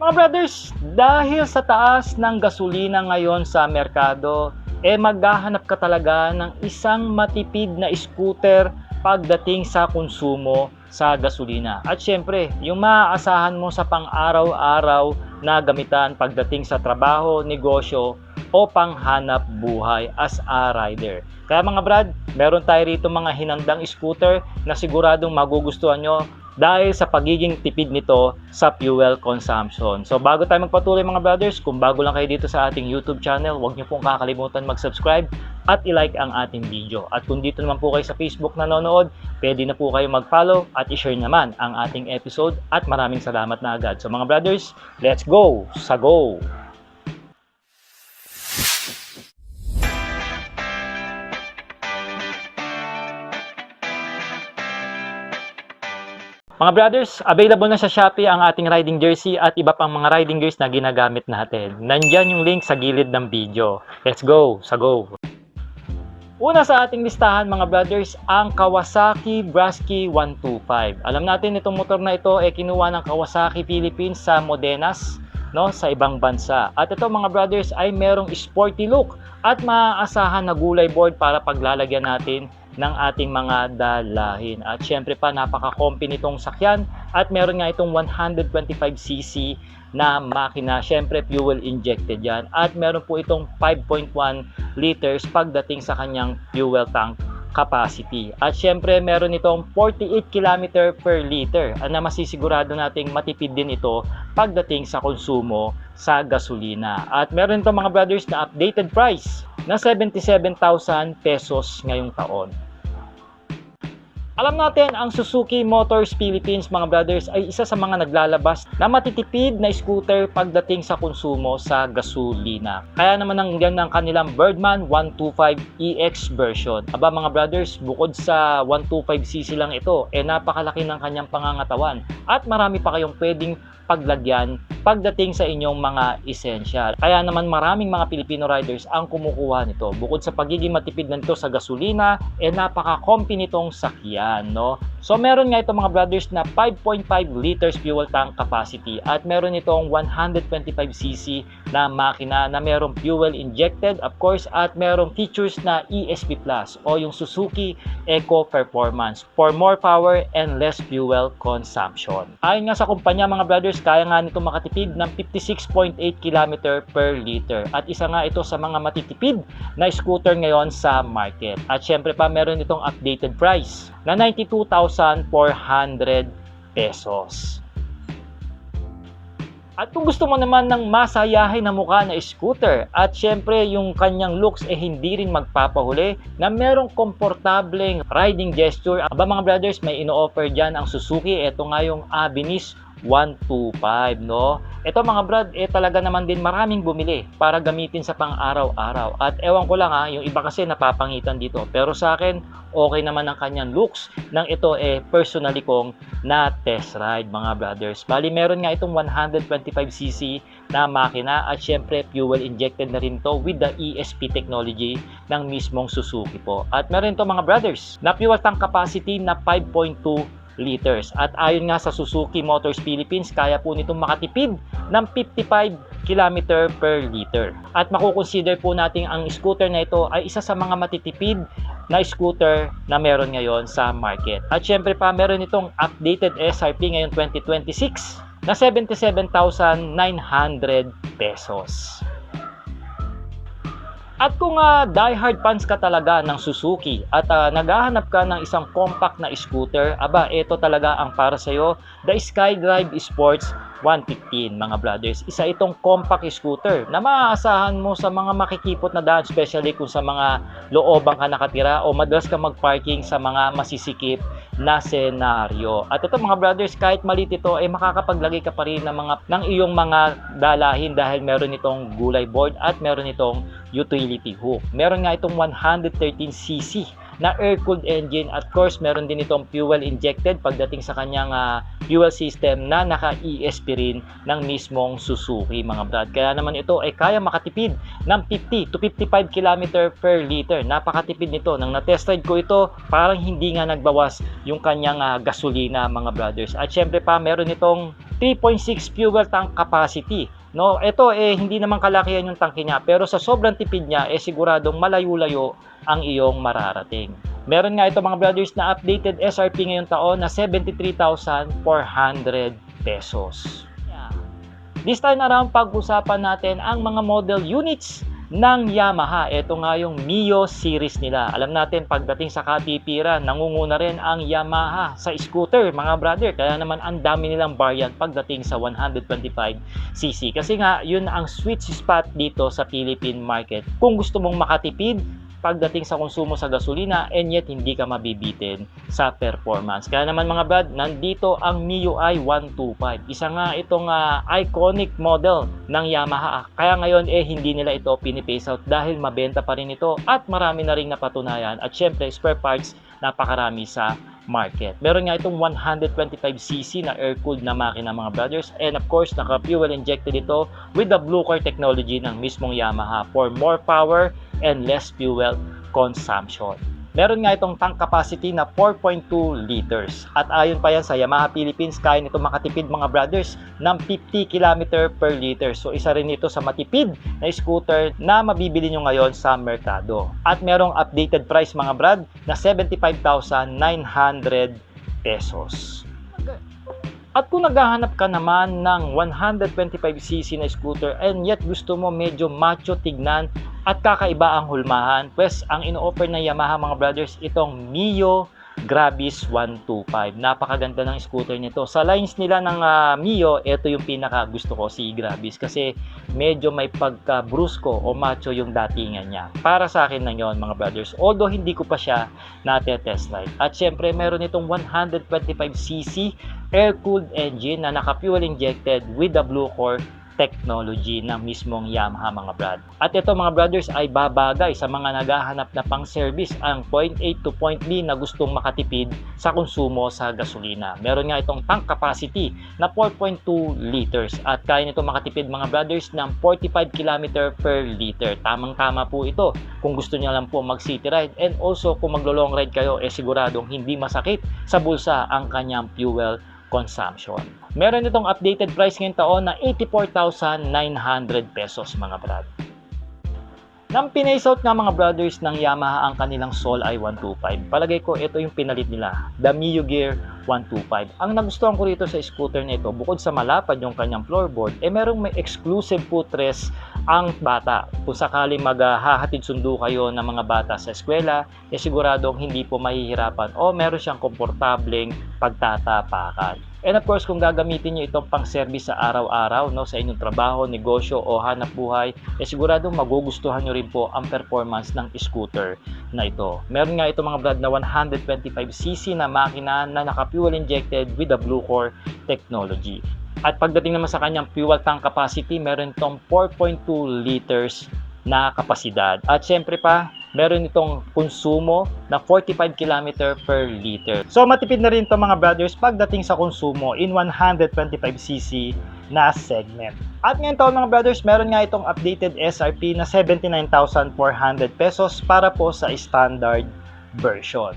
Mga brothers, dahil sa taas ng gasolina ngayon sa merkado, maghahanap ka talaga ng isang matipid na scooter pagdating sa konsumo sa gasolina. At syempre, yung maaasahan mo sa pang-araw-araw na gamitan pagdating sa trabaho, negosyo, o panghanap buhay as a rider. Kaya mga brad, meron tayo rito mga hinandang scooter na siguradong magugustuhan nyo dahil sa pagiging tipid nito sa fuel consumption. So bago tayo magpatuloy mga brothers, kung bago lang kayo dito sa ating YouTube channel, huwag niyo pong kakalimutan mag-subscribe at i-like ang ating video. At kung dito naman po kayo sa Facebook nanonood, pwede na po kayo mag-follow at i-share naman ang ating episode at maraming salamat na agad. So mga brothers, let's go! Sa go! Mga brothers, available na sa Shopee ang ating riding jersey at iba pang mga riding gears na ginagamit natin. Nandyan yung link sa gilid ng video. Let's go! Sa go! Una sa ating listahan mga brothers, ang Kawasaki Brusky 125. Alam natin itong motor na ito kinuha ng Kawasaki Philippines sa Modenas, sa ibang bansa. At ito mga brothers ay merong sporty look at maaasahan na gulay board para paglalagyan natin ng ating mga dalahin. At syempre pa, napaka-comfy nitong sakyan at meron nga itong 125cc na makina. Syempre, fuel injected yan. At meron po itong 5.1 liters pagdating sa kanyang fuel tank capacity. At syempre, meron itong 48 km per liter na masisigurado nating matipid din ito pagdating sa konsumo sa gasolina. At meron itong mga brothers na updated price na 77,000 pesos ngayong taon. Alam natin, ang Suzuki Motors Philippines mga brothers ay isa sa mga naglalabas na matitipid na scooter pagdating sa konsumo sa gasolina. Kaya naman nandiyan ng kanilang Birdman 125EX version. Aba mga brothers, bukod sa 125cc lang ito, napakalaki ng kanyang pangangatawan at marami pa kayong pwedeng paglagyan pagdating sa inyong mga essential. Kaya naman maraming mga Filipino riders ang kumukuha nito. Bukod sa pagiging matipid nito sa gasolina, napaka-comfy nitong sakyan, So meron nga ito mga brothers na 5.5 liters fuel tank capacity at meron itong 125cc na makina na merong fuel injected of course at merong features na ESP Plus o yung Suzuki Eco Performance for more power and less fuel consumption. Ayon nga sa kumpanya mga brothers, kaya nga nito makatipid ng 56.8 km per liter at isa nga ito sa mga matitipid na scooter ngayon sa market. At syempre pa meron itong updated price na 92,400 pesos. At kung gusto mo naman ng masayahin na mukha na scooter at syempre yung kanyang looks hindi rin magpapahuli na merong komportableng riding gesture, aba mga brothers, may ino-offer dyan ang Suzuki. Ito nga yung Avinis 125, Ito mga brad, talaga naman din maraming bumili para gamitin sa pang-araw-araw. At ewan ko lang yung iba kasi napapangitan dito. Pero sa akin, okay naman ang kanyang looks nang ito personally kong na-test ride mga brothers. Bali, meron nga itong 125cc na makina at syempre fuel injected na rin to with the ESP technology ng mismong Suzuki po. At meron ito mga brothers na fuel tank capacity na 5.2 liters. At ayon nga sa Suzuki Motors Philippines, kaya po nitong makatipid ng 55 km per liter. At makukonsider po natin ang scooter na ito ay isa sa mga matitipid na scooter na meron ngayon sa market. At syempre pa meron itong updated SRP ngayon 2026 na 77,900 pesos. At kung diehard fans ka talaga ng Suzuki at naghahanap ka ng isang compact na scooter, aba, ito talaga ang para sa'yo, the SkyDrive Sports 115 mga brothers. Isa itong compact scooter na maaasahan mo sa mga makikipot na daan, especially kung sa mga loobang ka nakatira o madalas ka mag-parking sa mga masisikip na senaryo. At ito mga brothers, kahit maliit ito, makakapaglagay ka pa rin ng iyong mga dalahin dahil meron itong gulay board at meron itong utility hook. Meron nga itong 113cc na air-cooled engine. At course, meron din itong fuel injected pagdating sa kanyang fuel system na naka-ESP rin ng mismong Suzuki mga brad. Kaya naman ito ay kaya makatipid ng 50 to 55 km per liter. Napakatipid nito. Nang na-test ride ko ito, parang hindi nga nagbawas yung kanyang gasolina mga brothers. At syempre pa, meron itong 3.6 fuel tank capacity. No, ito hindi naman kalakihan yung tangke niya, pero sa sobrang tipid niya siguradong malayo-layo ang iyong mararating. Meron nga ito mga brothers na updated SRP ngayong taon na 73,400 pesos. This time around, pag-usapan natin ang mga model units ng Yamaha. Ito nga yung Mio series nila. Alam natin, pagdating sa katipiran, nangunguna rin ang Yamaha sa scooter, mga brother. Kaya naman ang dami nilang variant pagdating sa 125cc. Kasi nga, yun ang sweet spot dito sa Philippine market. Kung gusto mong makatipid pagdating sa konsumo sa gasolina, and yet hindi ka mabibitin sa performance. Kaya naman mga brad, nandito ang MIUI 125. Isa nga itong iconic model ng Yamaha. Kaya ngayon hindi nila ito pinipace out dahil mabenta pa rin ito at marami na ring napatunayan. At syempre, spare parts napakarami sa market. Meron nga itong 125cc na air-cooled na makina mga brothers, and of course naka-fuel injected ito with the Blue Core technology ng mismong Yamaha for more power and less fuel consumption. Meron nga itong tank capacity na 4.2 liters. At ayon pa yan sa Yamaha Philippines, kaya nito makatipid mga brothers ng 50 km per liter. So isa rin ito sa matipid na scooter na mabibili nyo ngayon sa merkado. At merong updated price mga brad na 75,900 pesos. At kung naghahanap ka naman ng 125cc na scooter and yet gusto mo medyo macho tignan at kakaiba ang hulmahan, pues ang ino-offer ng Yamaha mga brothers itong Mio Gravis 125. Napakaganda ng scooter nito. Sa lines nila ng Mio, ito yung pinaka gusto ko, si Gravis, kasi medyo may pagka-brusko o macho yung datingan niya. Para sa akin na yon mga brothers, although hindi ko pa siya nate-test ride. At syempre meron itong 125cc air-cooled engine na naka-fuel injected with the Blue Core technology ng mismong Yamaha mga brad. At ito mga brothers ay babagay sa mga naghahanap na pang service ang point A to point B na gustong makatipid sa konsumo sa gasolina. Meron nga itong tank capacity na 4.2 liters at kaya nito makatipid mga brothers ng 45 km per liter. Tamang-tama po ito kung gusto niya lang po mag city ride, and also kung maglo-long ride kayo siguradong hindi masakit sa bulsa ang kanyang fuel consumption. Meron itong updated price ngayong taon na 84,900 pesos mga brad. Nang pinace out nga mga brothers ng Yamaha ang kanilang Soul i125, palagay ko ito yung pinalit nila, the Mio Gear 125. Ang nagustuhan ko rito sa scooter na ito, bukod sa malapad yung kanyang floorboard, merong may exclusive footrest ang bata. Kung sakali maghahatid sundo kayo ng mga bata sa eskwela, siguradong hindi po mahihirapan o meron siyang komportableng pagtatapakan. And of course, kung gagamitin nyo itong pang-service sa araw-araw, no, sa inyong trabaho, negosyo o hanap buhay, siguradong magugustuhan nyo rin po ang performance ng scooter na ito. Meron nga ito mga brad na 125cc na makina na naka-fuel injected with the Blue Core technology. At pagdating naman sa kanyang fuel tank capacity, meron itong 4.2 liters na kapasidad. At syempre pa, meron itong konsumo na 45 km per liter. So matipid na rin ito mga brothers pagdating sa konsumo in 125cc na segment. At ngayon taon mga brothers, meron nga itong updated SRP na 79,400 pesos para po sa standard version.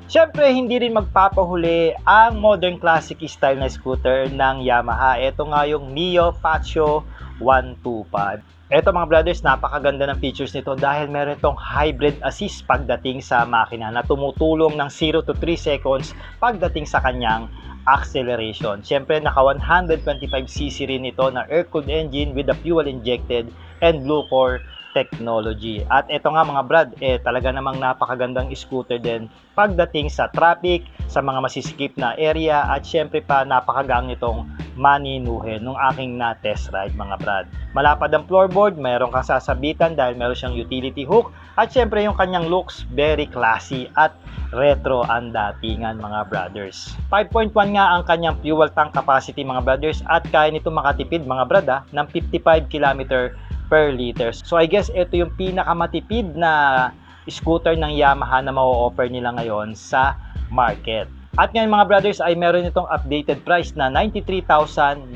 Siyempre, hindi rin magpapahuli ang modern classic style na scooter ng Yamaha. Ito nga yung Mio Faccio 125. Ito mga brothers, napakaganda ng features nito dahil meron itong hybrid assist pagdating sa makina na tumutulong ng 0 to 3 seconds pagdating sa kanyang acceleration. Siyempre, naka 125cc rin ito na air-cooled engine with the fuel injected and Blue Core technology. At ito nga mga brad, talaga namang napakagandang scooter din pagdating sa traffic, sa mga masisikip na area, at syempre pa napakagaan nitong maninuhin nung aking na-test ride mga brad. Malapad ang floorboard, mayroon kang sasabitan dahil meron siyang utility hook, at syempre yung kanyang looks, very classy at retro ang datingan mga brothers. 5.1 nga ang kanyang fuel tank capacity mga brothers, at kaya nito makatipid mga brad ng 55 km per liter. So I guess ito yung pinakamatipid na scooter ng Yamaha na ma-offer nila ngayon sa market. At ngayon mga brothers ay meron itong updated price na 93,900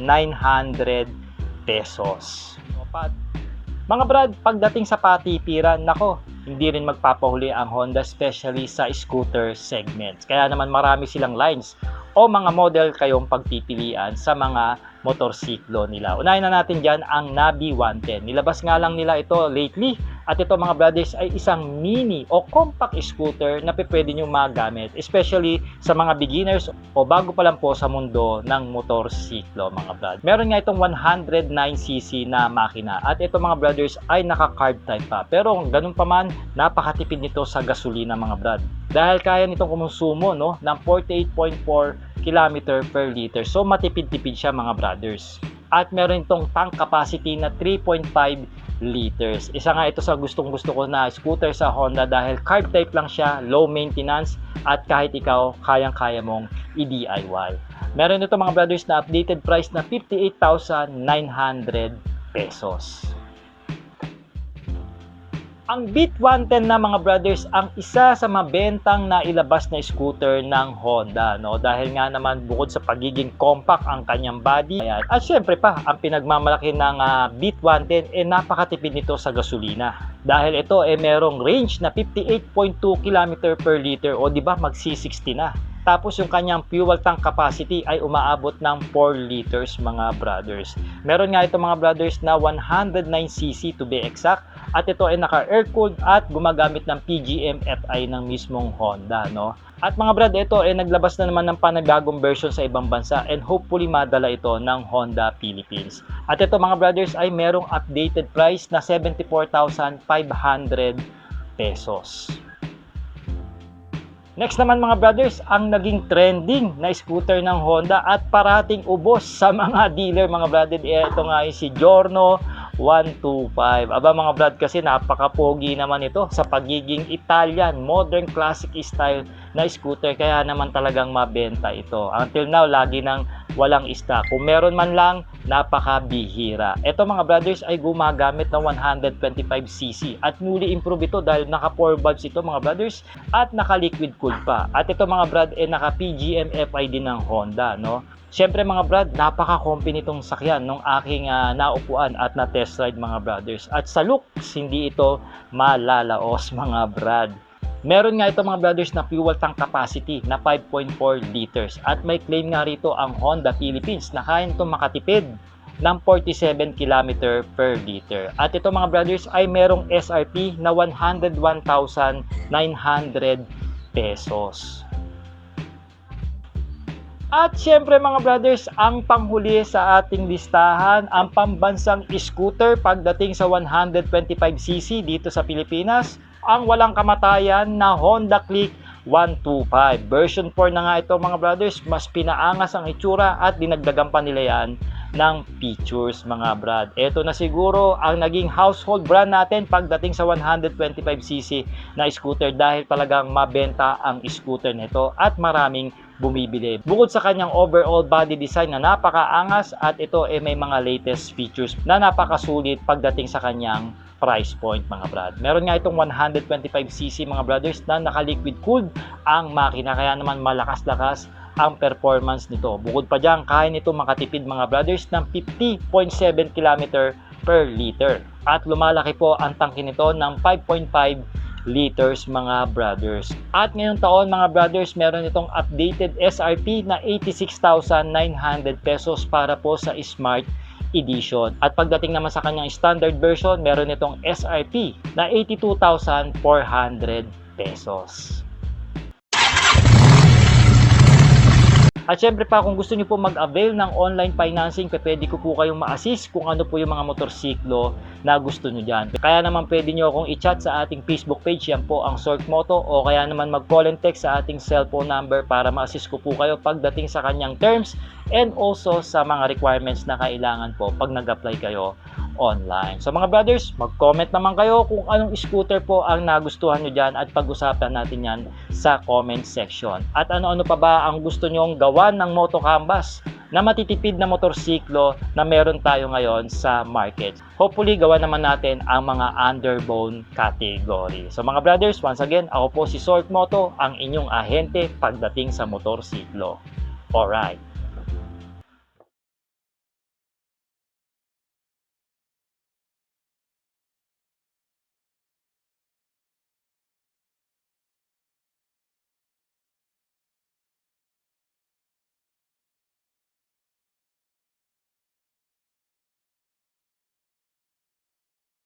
pesos. Mga brad, pagdating sa patipiran, nako, hindi rin magpapahuli ang Honda, especially sa scooter segments. Kaya naman marami silang lines o mga model kayong pagpipilian sa mga motorsiklo nila. Unahin na natin dyan ang Nabi 110. Nilabas nga lang nila ito lately at ito mga brothers ay isang mini o compact scooter na pwede nyo magamit, especially sa mga beginners o bago pa lang po sa mundo ng motorsiklo mga brad. Meron nga itong 109cc na makina at ito mga brothers ay naka-carb type pa. Pero ganun pa man, napakatipid nito sa gasolina mga brad. Dahil kaya nitong kumonsumo ng 48.4 km per liter. So matipid-tipid siya mga brothers. At meron itong tank capacity na 3.5 liters. Isa nga ito sa gustong-gusto ko na scooter sa Honda dahil carb type lang siya, low maintenance at kahit ikaw kayang-kaya mong i-DIY. Meron ito mga brothers na updated price na 58,900 pesos. Ang Beat 110 na mga brothers ang isa sa mabentang na ilabas na scooter ng Honda, dahil nga naman bukod sa pagiging compact ang kanyang body, at syempre pa ang pinagmamalaki ng Beat 110 napakatipid nito sa gasolina. Dahil ito merong range na 58.2 km per liter o di ba magsi-60 na. Tapos yung kanyang fuel tank capacity ay umaabot ng 4 liters mga brothers. Meron nga ito mga brothers na 109cc to be exact. At ito ay naka-air-cooled at gumagamit ng PGM-FI ng mismong Honda. At mga brad, ito ay naglabas na naman ng panibagong version sa ibang bansa and hopefully madala ito ng Honda Philippines. At ito mga brothers ay merong updated price na 74,500 pesos. Next naman mga brothers, ang naging trending na scooter ng Honda at parating ubos sa mga dealer mga brother. Ito nga yung si Giorno 125. Aba mga brad, kasi napaka-pogi naman ito sa pagiging Italian, modern classic style na scooter. Kaya naman talagang mabenta ito. Until now, lagi nang walang stock. Kung meron man lang, napakabihira. Ito mga brothers ay gumagamit ng 125cc at newly improve ito dahil naka 4 valves ito mga brothers at naka liquid cooled pa. At ito mga brad naka PGM FI din ng Honda. Siyempre mga brad, napaka-comfy nitong sakyan nung aking naupuan at na-test ride mga brothers. At sa looks, hindi ito malalaos mga brad. Meron nga ito mga brothers na fuel tank capacity na 5.4 liters. At may claim nga rito ang Honda Philippines na kaya nito makatipid ng 47 km per liter. At ito mga brothers ay merong SRP na 101,900 pesos. At syempre mga brothers, ang panghuli sa ating listahan, ang pambansang scooter pagdating sa 125cc dito sa Pilipinas, ang walang kamatayan na Honda Click 125. Version 4 na nga ito mga brothers, mas pinaangas ang itsura at dinagdagan pa nila yan ng features mga brad. Ito na siguro ang naging household brand natin pagdating sa 125cc na scooter dahil talagang mabenta ang scooter nito at maraming bumibili. Bukod sa kanyang overall body design na napakaangas at ito may mga latest features na napakasulit pagdating sa kanyang price point mga brad. Meron nga itong 125cc mga brothers na naka-liquid cooled ang makina kaya naman malakas-lakas ang performance nito. Bukod pa dyan, kaya nito makatipid mga brothers ng 50.7 km per liter. At lumalaki po ang tangke nito ng 5.5 liters mga brothers. At ngayong taon mga brothers, meron itong updated SRP na 86,900 pesos para po sa Smart Edition. At pagdating naman sa kanyang standard version, meron itong SRP na 82,400 pesos. At syempre pa, kung gusto niyo po mag-avail ng online financing, pwede ko po kayong ma-assist kung ano po yung mga motorsiklo na gusto niyo dyan. Kaya naman pwede niyo akong i-chat sa ating Facebook page, yan po ang Sork Moto, o kaya naman mag-call and text sa ating cellphone number para ma-assist ko po kayo pagdating sa kanyang terms and also sa mga requirements na kailangan po pag nag-apply kayo online. So mga brothers, mag-comment naman kayo kung anong scooter po ang nagustuhan nyo dyan at pag-usapan natin yan sa comment section. At ano-ano pa ba ang gusto nyong gawan ng Moto Canvas na matitipid na motorsiklo na meron tayo ngayon sa market. Hopefully, gawa naman natin ang mga underbone category. So mga brothers, once again, ako po si Sork Moto, ang inyong ahente pagdating sa motorsiklo. Alright.